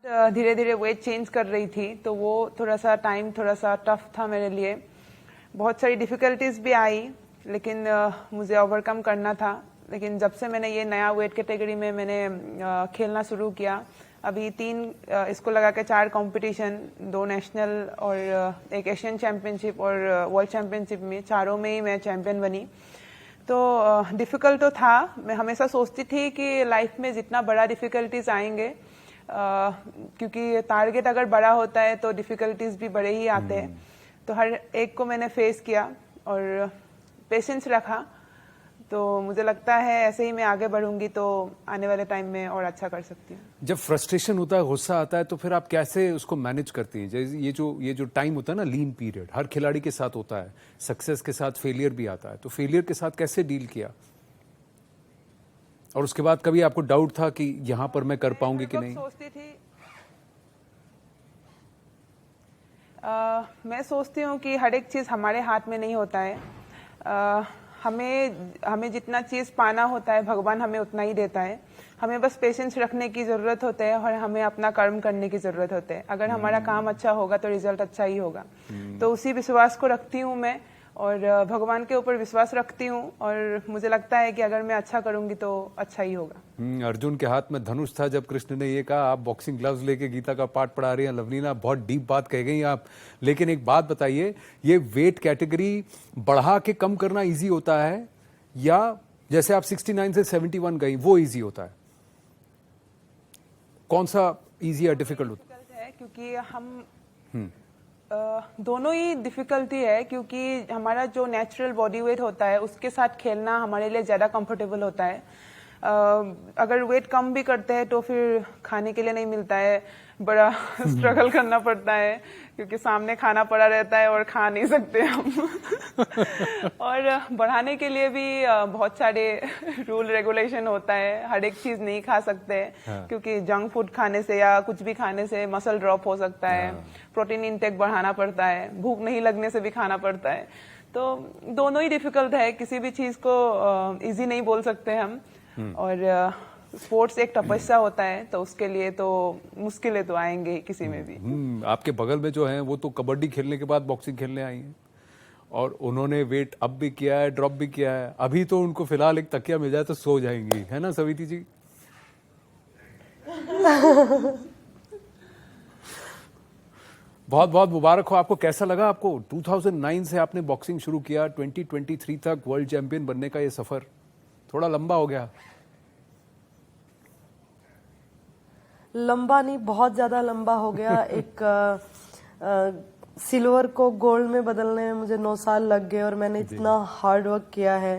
धीरे धीरे wait change कर रही थी, तो वो थोड़ा सा टफ था मेरे लिए। बहुत सारी डिफिकल्टीज भी आई, लेकिन मुझे ओवरकम करना था। लेकिन जब से मैंने ये नया वेट कैटेगरी में मैंने खेलना शुरू किया, अभी इसको लगा के 4 कंपटीशन, 2 नेशनल और एक एशियन चैंपियनशिप और वर्ल्ड चैंपियनशिप में, चारों में ही मैं चैंपियन बनी। तो डिफिकल्ट तो था। मैं हमेशा सोचती थी कि लाइफ में जितना बड़ा डिफिकल्टीज आएंगे, क्योंकि टारगेट अगर बड़ा होता है तो डिफिकल्टीज भी बड़े ही आते हैं। तो हर एक को मैंने फेस किया और पेशेंस रखा। तो मुझे लगता है ऐसे ही मैं आगे बढ़ूंगी तो आने वाले टाइम में और अच्छा कर सकती हूँ। जब फ्रस्ट्रेशन होता है, गुस्सा आता है, तो फिर आप कैसे उसको मैनेज करती हैं? जैसे ये जो टाइम होता है ना, लीन पीरियड, हर खिलाड़ी के साथ होता है। सक्सेस के साथ फेलियर भी आता है, तो फेलियर के साथ कैसे डील किया? और उसके बाद कभी आपको डाउट था कि यहाँ पर मैं कर पाऊंगी कि नहीं? सोचती थी, मैं सोचती हूँ कि हर एक चीज हमारे हाथ में नहीं होता है। हमें जितना चीज पाना होता है, भगवान हमें उतना ही देता है। हमें बस पेशेंस रखने की जरूरत होता है और हमें अपना कर्म करने की जरूरत होता है। अगर हमारा काम अच्छा होगा तो रिजल्ट अच्छा ही होगा। तो उसी विश्वास को रखती हूँ मैं, और भगवान के ऊपर विश्वास रखती हूँ, और मुझे लगता है कि अगर मैं अच्छा करूंगी तो अच्छा ही होगा। अर्जुन के हाथ में धनुष था जब कृष्ण ने ये कहा। आप बॉक्सिंग ग्लव्स लेके गीता का पाठ पढ़ा रही हैं लवलीना, बहुत डीप बात कह गई आप। लेकिन एक बात बताइए, ये वेट कैटेगरी बढ़ा के कम करना इजी होता है, या जैसे आप 69 से 71 गई वो इजी होता है? कौन सा इजी या डिफिकल्ट होता है? क्योंकि हम दोनों ही डिफिकल्टी है, क्योंकि हमारा जो नेचुरल बॉडी वेट होता है उसके साथ खेलना हमारे लिए ज्यादा कंफर्टेबल होता है। अगर वेट कम भी करते हैं तो फिर खाने के लिए नहीं मिलता है, बड़ा स्ट्रगल करना पड़ता है, क्योंकि सामने खाना पड़ा रहता है और खा नहीं सकते हम। और बढ़ाने के लिए भी बहुत सारे रूल रेगुलेशन होता है, हर एक चीज नहीं खा सकते। हाँ। क्योंकि जंक फूड खाने से या कुछ भी खाने से मसल ड्रॉप हो सकता है। हाँ। प्रोटीन इंटेक बढ़ाना पड़ता है, भूख नहीं लगने से भी खाना पड़ता है। तो दोनों ही डिफिकल्ट है, किसी भी चीज को इजी नहीं बोल सकते हम। और स्पोर्ट्स एक तपस्या होता है, तो उसके लिए तो मुश्किलें तो आएंगे किसी में भी। आपके बगल में जो है वो तो कबड्डी खेलने के बाद बॉक्सिंग खेलने आई हैं, और उन्होंने वेट अप भी किया है, ड्रॉप भी किया है। अभी तो उनको फिलहाल एक तकिया मिल जाए तो सो जाएंगी, है ना सविति जी? बहुत बहुत मुबारक हो आपको। कैसा लगा आपको? 2009 से आपने बॉक्सिंग शुरू किया, 2023 तक वर्ल्ड चैंपियन बनने का ये सफर थोड़ा लंबा हो गया। लंबा नहीं, बहुत ज्यादा लंबा हो गया। एक सिल्वर को गोल्ड में बदलने में मुझे 9 साल लग गए, और मैंने इतना हार्ड वर्क किया है।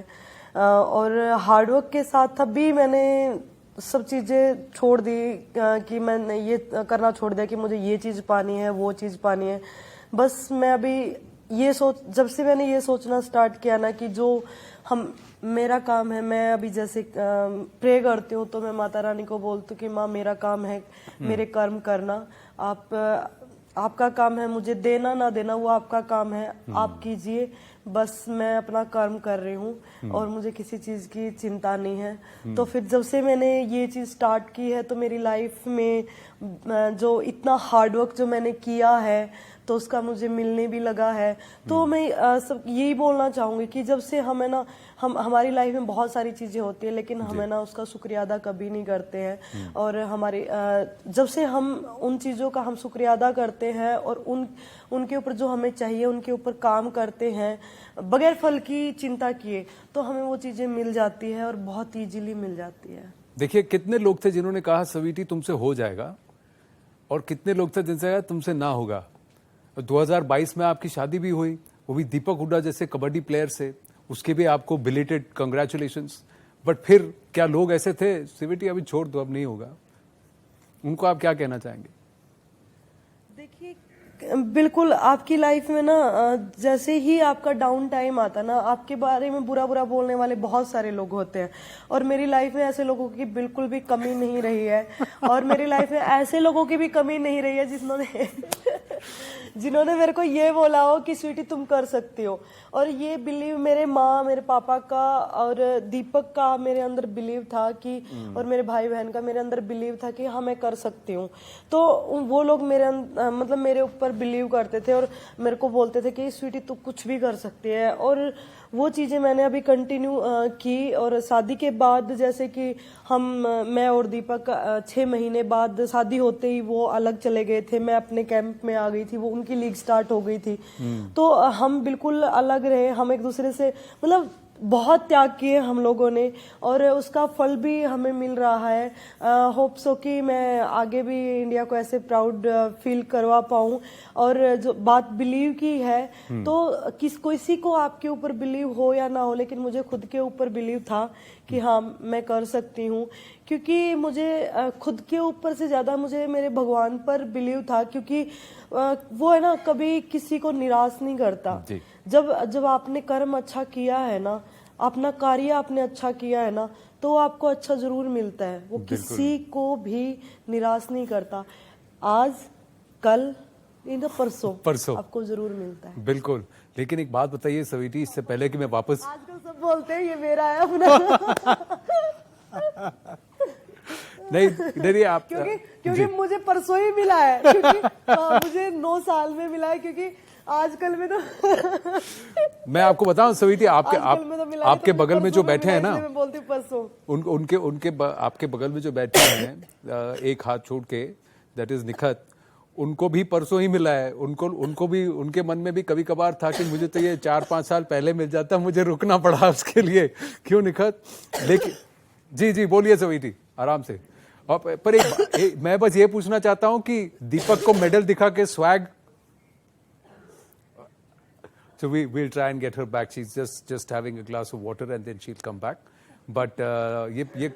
और हार्ड वर्क के साथ भी मैंने सब चीजें छोड़ दी, कि मैंने ये करना छोड़ दिया कि मुझे ये चीज पानी है, वो चीज पानी है। बस मैं अभी जब से मैंने ये सोचना स्टार्ट किया ना कि जो मेरा काम है, मैं अभी जैसे प्रे करती हूँ तो मैं माता रानी को बोलती हूँ कि माँ मेरा काम है मेरे कर्म करना, आपका काम है, मुझे देना ना देना वो आपका काम है, आप कीजिए, बस मैं अपना कर्म कर रही हूँ और मुझे किसी चीज की चिंता नहीं है। तो फिर जब से मैंने ये चीज स्टार्ट की है तो मेरी लाइफ में जो इतना हार्डवर्क जो मैंने किया है तो उसका मुझे मिलने भी लगा है। तो मैं सब यही बोलना चाहूंगी कि जब से हमें ना हमारी लाइफ में बहुत सारी चीजें होती है, लेकिन हमें ना उसका शुक्रिया अदा कभी नहीं करते हैं। और हमारे जब से हम उन चीजों का हम शुक्रिया अदा करते हैं और उनके ऊपर जो हमें चाहिए उनके ऊपर काम करते हैं बगैर फल की चिंता किए, तो हमें वो चीजें मिल जाती है और बहुत इजीली मिल जाती है। देखिए कितने लोग थे जिन्होंने कहा सवीटी तुमसे हो जाएगा, और कितने लोग थे जिनसे कहा तुमसे ना होगा। 2022 में आपकी शादी भी हुई, वो भी दीपक हुड्डा जैसे कबड्डी प्लेयर से, उसके भी आपको बिलेटेड कंग्रेचुलेशंस। बट फिर क्या लोग ऐसे थे सवीटी अभी छोड़ दो अब नहीं होगा, उनको आप क्या कहना चाहेंगे? देखिए बिल्कुल आपकी लाइफ में ना जैसे ही आपका डाउन टाइम आता ना, आपके बारे में बुरा बुरा बोलने वाले बहुत सारे लोग होते हैं, और मेरी लाइफ में ऐसे लोगों की बिल्कुल भी कमी नहीं रही है। और मेरी लाइफ में ऐसे लोगों की भी कमी नहीं रही है जिन्होंने मेरे को ये बोला हो कि स्वीटी तुम कर सकती हो। और ये बिलीव मेरे माँ, मेरे पापा का और दीपक का मेरे अंदर बिलीव था कि, और मेरे भाई बहन का मेरे अंदर बिलीव था कि हाँ मैं कर सकती हूँ। तो वो लोग मतलब मेरे ऊपर बिलीव करते थे और मेरे को बोलते थे कि स्वीटी तू कुछ भी कर सकती है। और वो चीजें मैंने अभी कंटिन्यू की। और शादी के बाद जैसे कि मैं और दीपक 6 महीने बाद शादी होते ही वो अलग चले गए थे, मैं अपने कैंप में आ गई थी, वो उनकी लीग स्टार्ट हो गई थी। तो हम बिल्कुल अलग रहे, हम एक दूसरे से मतलब बहुत त्याग किए हम लोगों ने, और उसका फल भी हमें मिल रहा है। होप सो कि मैं आगे भी इंडिया को ऐसे प्राउड फील करवा पाऊं। और जो बात बिलीव की है, तो किसी को आपके ऊपर बिलीव हो या ना हो, लेकिन मुझे खुद के ऊपर बिलीव था कि हाँ मैं कर सकती हूँ। क्योंकि मुझे खुद के ऊपर से ज्यादा मुझे मेरे भगवान पर बिलीव था, क्योंकि वो है ना कभी किसी को निराश नहीं करता। जब आपने कर्म अच्छा किया है ना, अपना कार्य आपने अच्छा किया है ना, तो आपको अच्छा जरूर मिलता है। वो किसी को भी निराश नहीं करता। आज कल परसों आपको जरूर मिलता है। बिल्कुल। लेकिन एक बात बताइए स्वीटी, इससे पहले कि मैं वापस, आजकल सब बोलते हैं ये मेरा है अपना नहीं आप क्योंकि मुझे परसों ही मिला है, क्योंकि मुझे 9 साल में मिला है। क्योंकि आजकल में तो मैं आपको बताऊं स्वीटी, आपके बगल में जो बैठे हैं ना, बोलती परसों उनके आपके बगल में जो बैठे हैं एक हाथ छोड़ के, दैट इज निखत, उनको भी परसों ही मिला है। उनको भी, उनके मन में भी कभी कभार था कि मुझे तो ये 4-5 साल पहले मिल जाता, मुझे रुकना पड़ा उसके लिए। क्यों निखत? लेकिन जी बोलिए स्वीटी, आराम से। और पर मैं बस ये पूछना चाहता हूं कि दीपक को मेडल दिखा के swag, so we'll try and get her back. She's just having a glass of water and then she'll come back. But ये